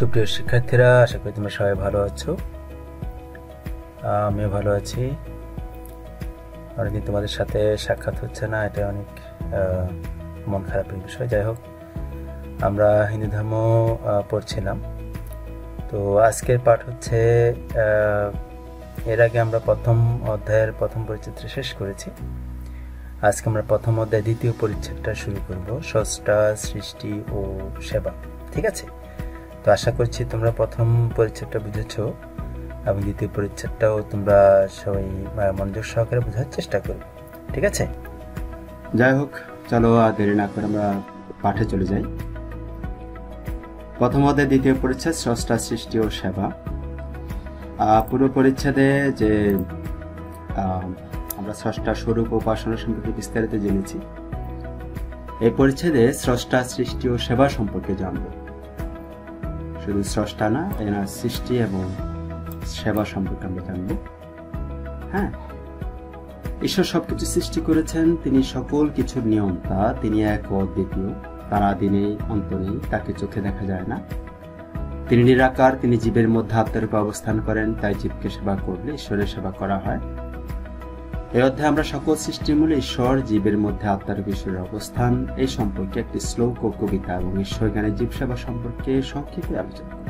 সুপ্রিয় শিক্ষার্থীরা, আশা করি তোমরা সবাই ভালো আছো। আমিও ভালো আছি। অনেকদিন তোমাদের সাথে সাক্ষাৎ হচ্ছে না, এটা অনেক মন খারাপের বিষয়। যাই হোক, আমরা হিন্দু ধর্ম পড়ছিলাম। তো আজকের পাঠ হচ্ছে, এর আগে আমরা প্রথম অধ্যায়ের প্রথম পরিচ্ছেদটা শেষ করেছি। আজকে আমরা প্রথম অধ্যায় দ্বিতীয় পরিচ্ছেদটা শুরু করব, স্রষ্টা, সৃষ্টি ও সেবা। ঠিক আছে? তো আশা করছি তোমরা প্রথম পরিচ্ছেদটা বুঝেছ এবং দ্বিতীয় পরিচ্ছেদটাও তোমরা সবাই মনোযোগ সহকারে বোঝার চেষ্টা করবে। ঠিক আছে? যাই হোক, চলো আর দেরি না করে আমরা পাঠে চলে যাই। প্রথম অধ্যায় দ্বিতীয় পরিচ্ছেদ, স্রষ্টা, সৃষ্টি ও সেবা। পুরো পরিচ্ছেদে যে আমরা স্রষ্টা স্বরূপ ও উপাসনা সম্পর্কে বিস্তারিত জেনেছি। এই পরিচ্ছেদে স্রষ্টা, সৃষ্টি ও সেবা সম্পর্কে জানব। শুধু স্রষ্টা না, এনার সৃষ্টি এবং সেবা সম্পর্কে আমরা জানব। হ্যাঁ, ঈশ্বর সবকিছু সৃষ্টি করেছেন, তিনি সকল কিছুর নিয়ন্তা, তিনি এক ও অদ্বিতীয়, তার আদি নেই, অন্ত নেই, তাকে চোখে দেখা যায় না। তিনি নিরাকার, তিনি জীবের মধ্যে আত্মারূপে অবস্থান করেন, তাই জীবকে সেবা করলে ঈশ্বরের সেবা করা হয়। এই অধ্যায়ে আমরা সকল সৃষ্টির মূলে ঈশ্বর, জীবের মধ্যে আত্মারূপে ঈশ্বরের অবস্থান, এই সম্পর্কে একটি শ্লোক ও কবিতা এবং ঈশ্বর জ্ঞানের জীব সেবা সম্পর্কে সংক্ষেপে আলোচনা করব।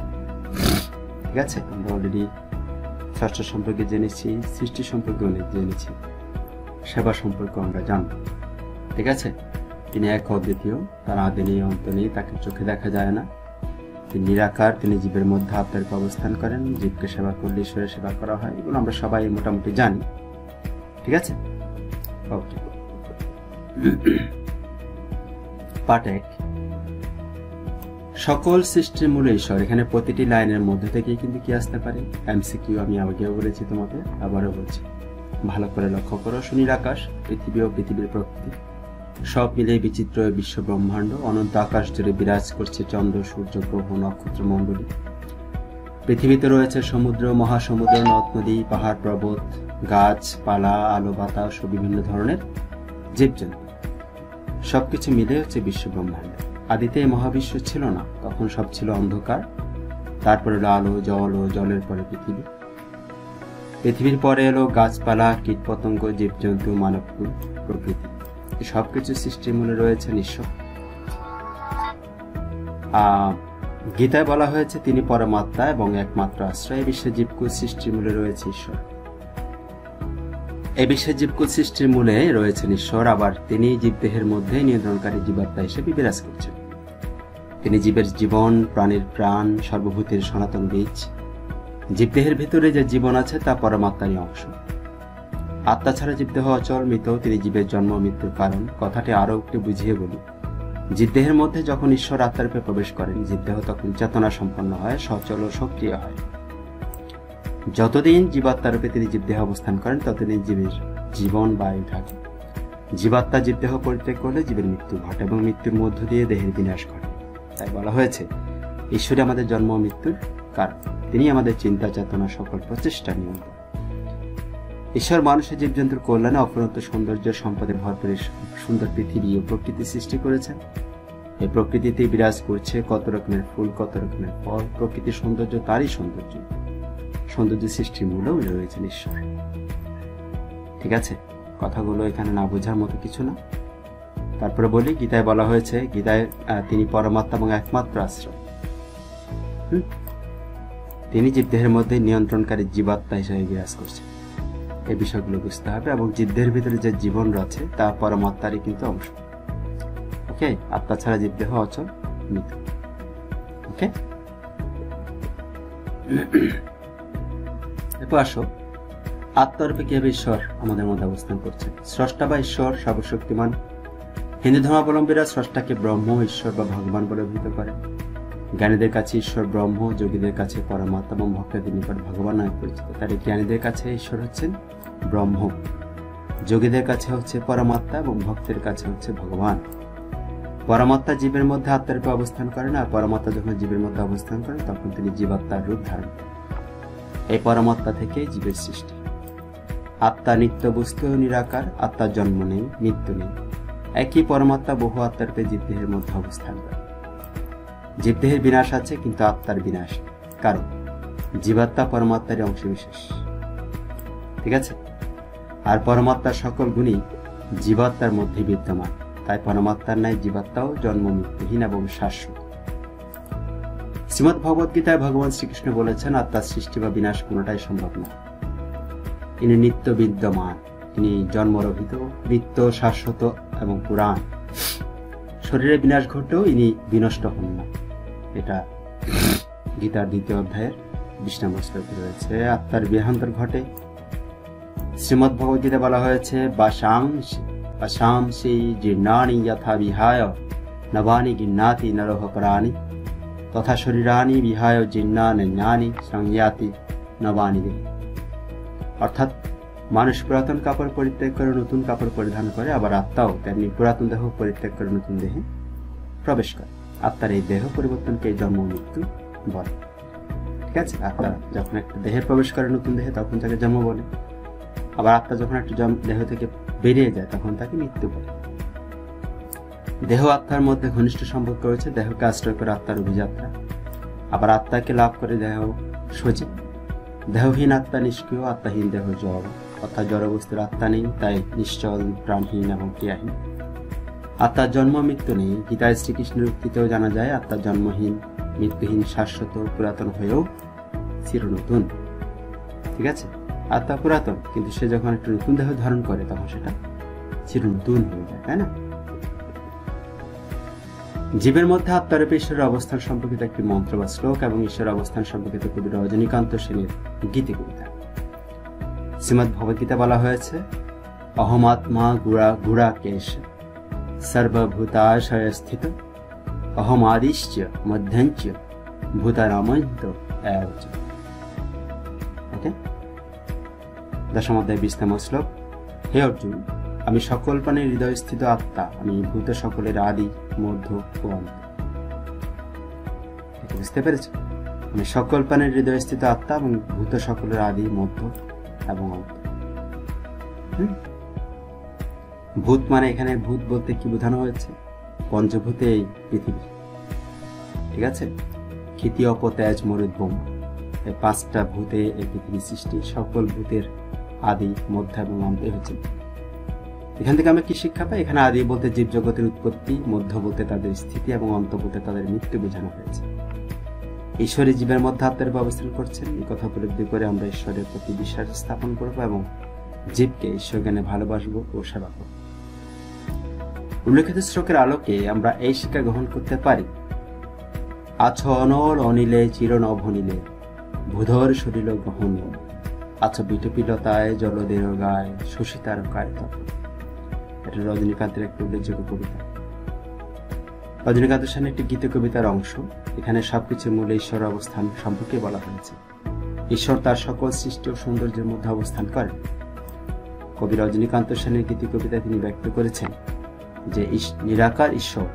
ঠিক আছে? আমরা অলরেডি স্রষ্টা সম্পর্কে জেনেছি, সৃষ্টি সম্পর্কে অনেক জেনেছি, সেবা সম্পর্কে আমরা জানব। ঠিক আছে? তিনি এক অদ্বিতীয়, তার আদি নেই, অন্ত নেই, তাকে চোখে দেখা যায় না। তিনি নিরাকার, তিনি জীবের মধ্যে আত্মারূপে অবস্থান করেন, জীবকে সেবা করলে ঈশ্বরের সেবা করা হয়। এগুলো আমরা সবাই মোটামুটি জানি। ঠিক আছে? ওকে, পার্ট 1, সকল সৃষ্টির মূলে ঈশ্বর। এখানে প্রতিটি লাইনের মধ্যে থেকেই কিন্তু কি আসতে পারে? এমসিকিউ। আমি আগেও বলেছি তোমাকে, আবারও বলছি, ভালো করে লক্ষ্য করো। সুনীল আকাশ, পৃথিবী ও পৃথিবীর প্রকৃতি সব মিলে বিচিত্র বিশ্ব ব্রহ্মাণ্ড। অনন্ত আকাশ জুড়ে বিরাজ করছে চন্দ্র, সূর্য, গ্রহ, নক্ষত্র মণ্ডলী। পৃথিবীতে রয়েছে সমুদ্র, মহাসমুদ্র, নদ নদী, পাহাড় পর্বত, গাছপালা, আলো বাতাস ও বিভিন্ন ধরনের জীবজন্তু। সবকিছু মিলে হচ্ছে বিশ্ব ব্রহ্মাণ্ড। আদিতে মহাবিশ্ব ছিল না, তখন সব ছিল অন্ধকার। তারপরে এলো আলো, জল ও জলের পরে পৃথিবী। পৃথিবীর পরে এলো গাছপালা, কীটপতঙ্গ, জীবজন্তু, মানবকুল, প্রকৃতি। সবকিছু সৃষ্টির মূলে রয়েছেন ঈশ্বর। গীতায় বলা হয়েছে তিনি পরমাত্মা এবং একমাত্র আশ্রয়। বিশ্বে জীবকুল সৃষ্টির মূলে রয়েছে ঈশ্বর। এই বিশ্বের জীবকুল সৃষ্টির মূলে রয়েছেন ঈশ্বর। আবার তিনি জীবদেহের মধ্যে নিয়ন্ত্রণকারী জীবাত্মা হিসেবে বিরাজ করছেন। তিনি জীবের জীবন, প্রাণীর প্রাণ, সর্বভূতের সনাতন বীজ। জীবদেহের ভিতরে যে জীবন আছে তা পরমাত্মারই অংশ। আত্মা ছাড়া জীবদেহ অচল, মৃত। তিনি জীবের জন্ম মৃত্যুর কারণ। কথাটি আরো একটু বুঝিয়ে বলি। জীবদেহের মধ্যে যখন ঈশ্বর আত্মারূপে প্রবেশ করেন, জীবদেহ তখন চেতনা সম্পন্ন হয়, সচল ও সক্রিয় হয়। যতদিন জীবাত্মারূপে তিনি জীবদেহ অবস্থান করেন, ততদিন জীবের জীবন বায়ু থাকে। জীবাত্মা জীবদেহ পরিত্যাগ করলে জীবের মৃত্যু ঘটে এবং মৃত্যুর মধ্য দিয়ে দেহের বিনাশ ঘটে। তাই বলা হয়েছে ঈশ্বরই আমাদের জন্ম মৃত্যুর কারণ। তিনি আমাদের চিন্তা, চেতনা, সকল প্রচেষ্টা নিয়ন্ত্রণ। ঈশ্বর মানুষের জীবজন্তুর কল্যাণে অপরন্ত সৌন্দর্য সম্পদে ভরপুর সুন্দর পৃথিবী ও প্রকৃতি সৃষ্টি করেছেন। এই প্রকৃতিতে বিরাজ করছে কত রকমের ফুল, কত রকমের ফল। প্রকৃতির সৌন্দর্য তারই সৌন্দর্য। সৌন্দর্য সৃষ্টির মূলেও রয়েছেন ঈশ্বর। ঠিক আছে? কথাগুলো এখানে না বোঝার মতো কিছু না। তারপরে বলি, গীতায় বলা হয়েছে, গীতায় তিনি পরমাত্মা এবং একমাত্র আশ্রয়। তিনি জীবদেহের মধ্যে নিয়ন্ত্রণকারী জীবাত্মা হিসেবে বিরাজ করছেন। এই বিষয়গুলো বুঝতে হবে। এবং জীবদেহের ভিতরে যে জীবন রয়েছে তা পরমাত্মারই কিন্তু অংশ। ওকে? আত্মা ছাড়া জীবদেহ অচল, মৃত। ওকে? এরপর আসো, আত্মারূপে কিভাবে ঈশ্বর আমাদের মধ্যে অবস্থান করছেন। স্রষ্টা বা ঈশ্বর সর্বশক্তিমান। হিন্দু ধর্মাবলম্বীরা স্রষ্টাকে ব্রহ্ম, ঈশ্বর বা ভগবান বলে অভিহিত করে। জ্ঞানীদের কাছে ঈশ্বর ব্রহ্ম, যোগীদের কাছে পরমাত্মা এবং ভক্তদের নিকট ভগবান নামে পরিচিত। তাই জ্ঞানীদের কাছে ঈশ্বর হচ্ছেন ব্রহ্ম, যোগীদের কাছে হচ্ছে পরমাত্মা এবং ভক্তের কাছে হচ্ছে ভগবান। পরমাত্মা জীবের মধ্যে আত্মারূপে অবস্থান করেন, আর পরমাত্মা যখন জীবের মধ্যে অবস্থান করেন তখন তিনি জীবাত্মার রূপ ধারণ করেন। এই পরমাত্মা থেকে জীবের সৃষ্টি। আত্মা নিত্য বস্তু নিরাকার, আত্মার জন্ম নেই, মৃত্যু নেই। একই পরমাত্মা বহু আত্মারূপে জীবদেহের মধ্যে অবস্থান করে। জীবদেহের বিনাশ আছে, কিন্তু আত্মার বিনাশ, কারণ জীবাত্মা পরমাত্মার অংশবিশেষ। ঠিক আছে? আর পরমাত্মার সকল গুণই জীবাত্মার মধ্যে বিদ্যমান, তাই পরমাত্মার ন্যায় জীবাত্মাও জন্ম মৃত্যুহীন এবং শাশ্বত। শ্রীমদ্ ভগবদ গীতায় ভগবান শ্রীকৃষ্ণ বলেছেন, আত্মার সৃষ্টি বা বিনাশ কোনোটাই সম্ভব না। ইনি নিত্য বিদ্যমান, ইনি জন্মরহিত, নিত্য, শাশ্বত এবং পুরাণ। শরীরের বিনাশ ঘটলেও ইনি বিনষ্ট হন না। এটা গীতার 2য় অধ্যায়ের 20 নম্বর শ্লোকে রয়েছে। আত্মার বিহান্তর ঘটে। শ্রীমদ্ ভগবদ গীতা বলা হয়েছে, বাশাংসি জীর্ণানি যথা বিহায় নবানি গিন্নাতি নরহ পরাণি তথা শরীরানি বিহায় জীর্ণানি সংয়াতি নবানি দেহি। অর্থাৎ মানুষ পুরাতন কাপড় পরিত্যাগ করে নতুন কাপড় পরিধান করে, আবার আত্মাও তেমনি পুরাতন দেহ পরিত্যাগ করে নতুন দেহে প্রবেশ করে। আত্মার এই দেহ পরিবর্তনকে জন্ম মৃত্যু বলে। ঠিক আছে? আত্মা যখন একটা দেহে প্রবেশ করে, নতুন দেহে, তখন তাকে জন্ম বলে। আবার আত্মা যখন একটা দেহ থেকে বেরিয়ে যায়, তখন তাকে মৃত্যু বলে। দেহ আত্মার মধ্যে ঘনিষ্ঠ সম্পর্ক রয়েছে। দেহকে আশ্রয় করে আত্মার অভিযাত্রা, আবার আত্মাকে লাভ করে দেহ সজীব। দেহহীন আত্মা নিষ্ক্রিয়, আত্মাহীন দেহ জড়, অর্থাৎ জড়বস্তুর আত্মা নেই, তাই নিশ্চল, প্রাণহীন এবং ক্রিয়াহীন। আত্মার জন্ম মৃত্যু নেই। গীতায় শ্রীকৃষ্ণের উক্তিতেও জানা যায়, আত্মার জন্মহীন, মৃত্যুহীন, শাশ্বত, পুরাতন হয়েও চিরনতুন। ঠিক আছে? আত্মা পুরাতন, কিন্তু সে যখন একটা নতুন দেহ ধারণ করে, তখন সেটা চিরনতুন হয়ে যায়, তাই না? জীবের মধ্যে আত্মারূপে ঈশ্বরের অবস্থান সম্পর্কিত একটি মন্ত্র বা শ্লোক এবং ঈশ্বরের অবস্থান সম্পর্কিত কবি রজনীকান্ত সেনের গীতি কবিতা। শ্রীমদ্ ভগবদ্গীতা বলা হয়েছে, অহমাত্মা গুড়াকেশ সর্বভূতাশয় স্থিত অহমাদিশ্চ মধ্যঞ্চ ভূতানামন্ত এব। ওকে, 10ম অধ্যায় 20 নম্বর শ্লোক। হে অর্জুন, আমি সকল প্রাণীর হৃদয় স্থিত আত্মা, আমি ভূত সকলের আদি, মধ্য ও অন্ত। বুঝতে পেরেছ? আমি সকল প্রাণীর হৃদয় স্থিত আত্মা এবং ভূত সকলের আদি, মধ্য এবং অন্ত। ভূত মানে এখানে ভূত বলতে কি বোঝানো হয়েছে? পঞ্চভূতে এই পৃথিবী। ঠিক আছে? ক্ষিতি, অপ, তেজ, মরুদ, বোম, এই 5টা ভূতে এই পৃথিবী সৃষ্টি। সকল ভূতের আদি, মধ্য এবং অন্ত হচ্ছে। এখান থেকে আমরা কি শিক্ষা পাই? এখানে আদি বলতে জীব জগতের উৎপত্তি, মধ্য বলতে তাদের স্থিতি এবং অন্ত বলতে তাদের মৃত্যু বোঝানো হয়েছে। ঈশ্বরী জীবের মধ্যে আত্মারূপে অবস্থান করছেন। এই কথা উপলব্ধি করে আমরা ঈশ্বরের প্রতি বিশ্বাস স্থাপন করব এবং জীবকে ঈশ্বর জ্ঞানে ভালোবাসবো ও সেবা করব। উল্লেখিত শ্লোকের আলোকে আমরা এই শিক্ষা গ্রহণ করতে পারি, আছ অনল অনিলে চির নভনিলে ভূধর শরীর গ্রহণীয়, আছ বিটপিলতায় জলদের গায় শশিতার কায় তপ। এটা রজনীকান্তের একটি উল্লেখযোগ্য কবিতা। রজনীকান্ত সেন একটি গীত কবিতার অংশ। এখানে সবকিছুর মূলে ঈশ্বর অবস্থান সম্পর্কে বলা হয়েছে। ঈশ্বর তার সকল সৃষ্টি ও সৌন্দর্যের মধ্যে অবস্থান করেন। কবি রজনীকান্ত সেনের গীতি কবিতায় তিনি ব্যক্ত করেছেন যে নিরাকার ঈশ্বর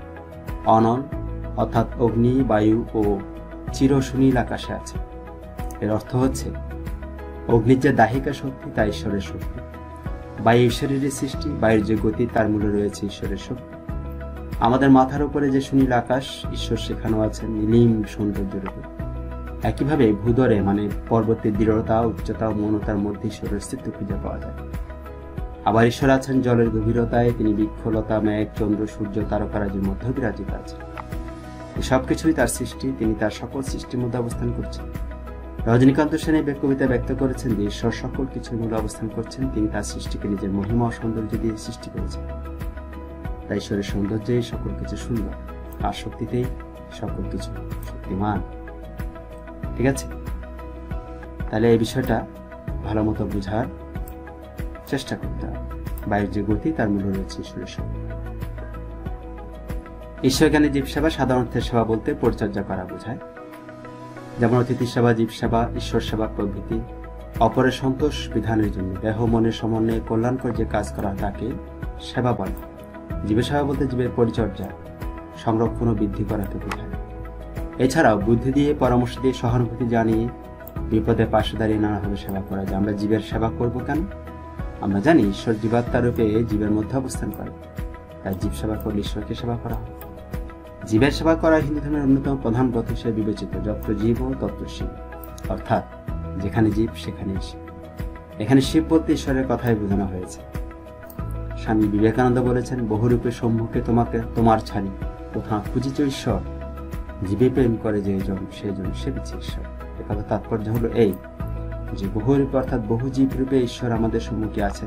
অনল, অর্থাৎ অগ্নি, বায়ু ও চির সুনীল আকাশে আছে। এর অর্থ হচ্ছে, অগ্নির যে দাহিকা শক্তি তা ঈশ্বরের শক্তি, বায়ু ঈশ্বরের সৃষ্টি, বায়ুর যে গতি তার মূলে রয়েছে ঈশ্বরের শক্তি। আমাদের মাথার উপরে যে সুনীল আকাশ, ঈশ্বর সেখানেও আছেন নীলিম সৌন্দর্য রূপে। একইভাবে ভূদরে মানে পর্বতের দৃঢ়তা, উচ্চতা ও মৌনতার মধ্যে ঈশ্বরের অস্তিত্ব খুঁজে পাওয়া যায়। আবার ঈশ্বর আছেন জলের গভীরতায়, তিনি বৃক্ষলতা, মেঘ, চন্দ্র, সূর্য, তারকারাজির মধ্যে বিরাজিত আছেন। সবকিছুই তার সৃষ্টি, তিনি তার সকল সৃষ্টির মধ্যে অবস্থান করছেন। রজনীকান্ত সেন এই কবিতা ব্যক্ত করেছেন যে ঈশ্বর সকল কিছুর মূলে অবস্থান করছেন। তিনি তার সৃষ্টিকে নিজের মহিমা ও সৌন্দর্য দিয়ে সৃষ্টি করেছেন। তাই ঈশ্বরের সৌন্দর্যেই সকল কিছু সুন্দর, আর শক্তিতেই সকল কিছু শক্তিমান। ঠিক আছে? তাহলে এই বিষয়টা ভালো মতো বোঝার চেষ্টা করতে হবে। বায়ুর যে গতি তার মূলে রয়েছে ঈশ্বরের শক্তি। ঈশ্বর জ্ঞানী জীব সেবা সাধারণ অর্থে সেবা বলতে পরিচর্যা করা বোঝায়, যেমন অতিথি সেবা, জীব সেবা, ঈশ্বর সেবা প্রভৃতি। অপরের সন্তোষ বিধানের জন্য দেহ মনের সমন্বয়ে কল্যাণকর যে কাজ করা তাকে সেবা বলে। জীবের সেবা বলতে জীবের পরিচর্যা, সংরক্ষণ ও বৃদ্ধি করাতে বোঝায়। এছাড়াও বুদ্ধি দিয়ে, পরামর্শ দিয়ে, সহানুভূতি জানিয়ে বিপদে পাশে দাঁড়িয়ে নানাভাবে সেবা করা যায়। আমরা জীবের সেবা করব কেন? আমরা জানি ঈশ্বর জীবাত্মা রূপে জীবের মধ্যে অবস্থান করে, তাই জীব সেবা করলে ঈশ্বরকে সেবা করা হয়। জীবের সেবা করা হিন্দু ধর্মের অন্যতম প্রধান ব্রত হিসেবে বিবেচিত। যত্র জীব তত্র শিব, অর্থাৎ যেখানে জীব সেখানে শিব। এখানে শিব বলতে ঈশ্বরের কথাই বোঝানো হয়েছে। স্বামী বিবেকানন্দ বলেছেন, বহুরূপে সম্মুখে তোমাকে তোমার ছাড়ি, কোথাও খুঁজিছ ঈশ্বর, জীবে প্রেম করে যেজন সেজন সেবিছে ঈশ্বর। একথা তাৎপর্য হলো এই যে বহুরূপে অর্থাৎ বহু জীব রূপে ঈশ্বর আমাদের সম্মুখে আছে,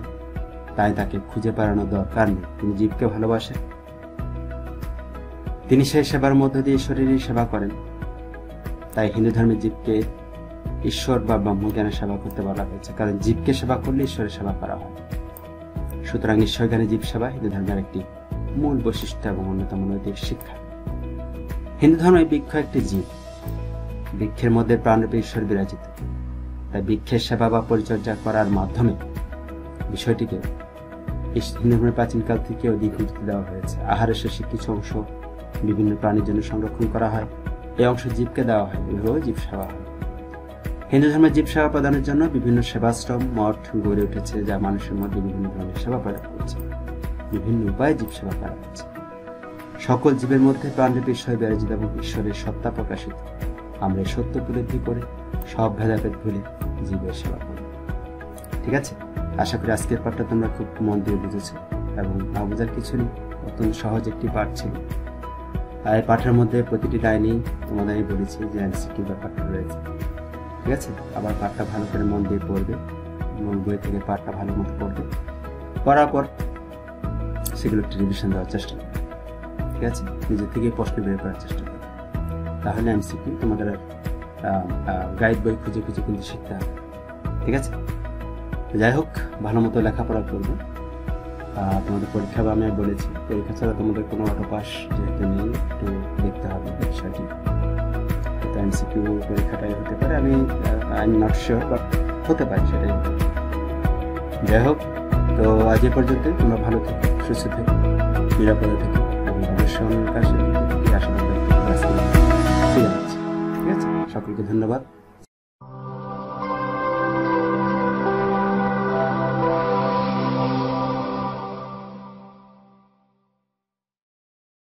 তাই তাকে খুঁজে বেড়ানোর দরকার নেই। তিনি জীবকে ভালোবাসেন, তিনি সেই সেবার মধ্য দিয়ে ঈশ্বরেরই সেবা করেন। তাই হিন্দু ধর্মের জীবকে ঈশ্বর বা ব্রহ্মজ্ঞানের সেবা করতে বলা হয়েছে, কারণ জীবকে সেবা করলে ঈশ্বরের সেবা করা হয়। সুতরাং ঈশ্বর জ্ঞানে জীব সেবা হিন্দু ধর্মের একটি মূল বৈশিষ্ট্য এবং অন্যতম নৈতিক শিক্ষা। হিন্দু ধর্মে বৃক্ষ একটি জীব, বৃক্ষের মধ্যে প্রাণরূপে ঈশ্বর বিরাজিত। তাই বৃক্ষের সেবা বা পরিচর্যা করার মাধ্যমে বিষয়টিকে হিন্দু ধর্মের প্রাচীনকাল থেকে অধিক গুরুত্ব দেওয়া হয়েছে। আহারের শেষে কিছু অংশ বিভিন্ন প্রাণীর জন্য সংরক্ষণ করা হয়, এই অংশ জীবকে দেওয়া হয়, এভাবেও জীব সেবা হয়। হিন্দু ধর্মের জীব সেবা প্রদানের জন্য বিভিন্ন সেবাশ্রম মঠ গড়ে উঠেছে, যা মানুষের মধ্যে বিভিন্ন ধরনের সেবা প্রদান করছে। বিভিন্ন উপায়ে জীব সেবা করা হচ্ছে। সকল জীবের মধ্যে প্রাণরূপী ঈশ্বর বিরাজিত এবং ঈশ্বরের সত্তা প্রকাশিত। আমরা এই সত্য উপলব্ধি করে সব ভেদাভেদ ভুলে জীবের সেবা করি। ঠিক আছে, আশা করি আজকের পাঠটা তোমরা খুব মন দিয়ে বুঝেছো এবং না বোঝার কিছু নেই। অত্যন্ত সহজ একটি পাঠ ছিল। আর এই পাঠের মধ্যে প্রতিটি লাইনেই তোমাদের আমি বলেছি যে এমসিকিউ ব্যাপারটা রয়েছে। ঠিক আছে, আবার পাঠটা ভালো করে মন দিয়ে পড়বে, বই থেকে পাঠটা ভালো মতো পড়বে, পড়ার পর সেগুলো একটু রিভিশন দেওয়ার চেষ্টা করবে। ঠিক আছে, নিজের থেকে প্রশ্ন বের করার চেষ্টা করবে, তাহলে এমসিকিউ তোমাদের গাইড বই খুঁজে খুঁজে কিন্তু শিখতে হবে। ঠিক আছে, যাই হোক, ভালো মতো লেখাপড়া করবে। তোমাদের পরীক্ষা বা আমি বলেছি, পরীক্ষা ছাড়া তোমাদের কোনো অটোপাস যেহেতু নেই, একটু দেখতে হবে বিষয়টি। এমসিকিউ পরীক্ষাটাই হতে পারে, আমি I am not sure, but হতে পারে, সেটাই হতে পারে। যাই হোক, তো আজ এ পর্যন্ত। তোমরা ভালো থেকো, সুস্থ থেকো, নিরাপদে থেকো এবং অবশ্যই অন্যের কাছে আশীর্বাদ ঠিক আছে। সকলকে ধন্যবাদ।